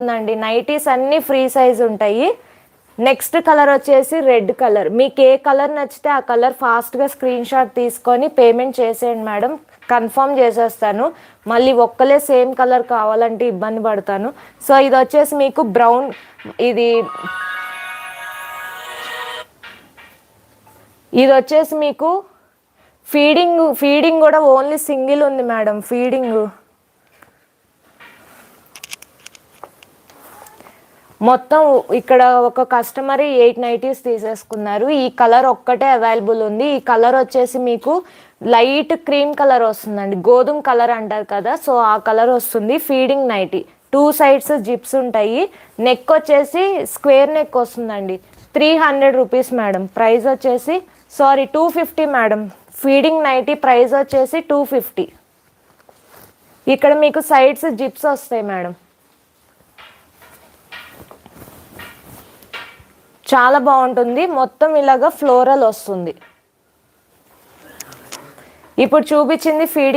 ఉందండి. నైటీస్ అన్నీ free size ఉంటాయి. నెక్స్ట్ కలర్ వచ్చేసి రెడ్ కలర్. మీకు ఏ కలర్ నచ్చితే ఆ కలర్ ఫాస్ట్గా స్క్రీన్ షాట్ తీసుకొని పేమెంట్ చేసేయండి మేడం. కన్ఫర్మ్ చేసేస్తాను. మళ్ళీ ఒక్కలే సేమ్ కలర్ కావాలంటే ఇబ్బంది పడతాను. సో ఇది వచ్చేసి మీకు బ్రౌన్, ఇది వచ్చేసి మీకు ఫీడింగ్ కూడా ఓన్లీ సింగిల్ ఉంది మేడం. ఫీడింగ్ మొత్తం ఇక్కడ ఒక కస్టమర్ 8 నైటీస్ తీసేసుకున్నారు. ఈ కలర్ ఒక్కటే అవైలబుల్ ఉంది. ఈ కలర్ వచ్చేసి మీకు లైట్ క్రీమ్ కలర్ వస్తుందండి. గోధుమ కలర్ అంటారు కదా, సో ఆ కలర్ వస్తుంది. ఫీడింగ్ నైటీ, 2 సైడ్స్ జిప్స్ ఉంటాయి. నెక్ వచ్చేసి స్క్వేర్ నెక్ వస్తుందండి. 300 రూపీస్ మేడం. ప్రైస్ వచ్చేసి 250 మేడం. ఫీడింగ్ నైటీ ప్రైస్ వచ్చేసి 250. ఇక్కడ మీకు సైడ్స్ జిప్స్ వస్తాయి మేడం. చాలా బాగుంటుంది. మొత్తం ఇలాగా ఫ్లోరల్ వస్తుంది. ఇప్పుడు చూపించింది ఫీడింగ్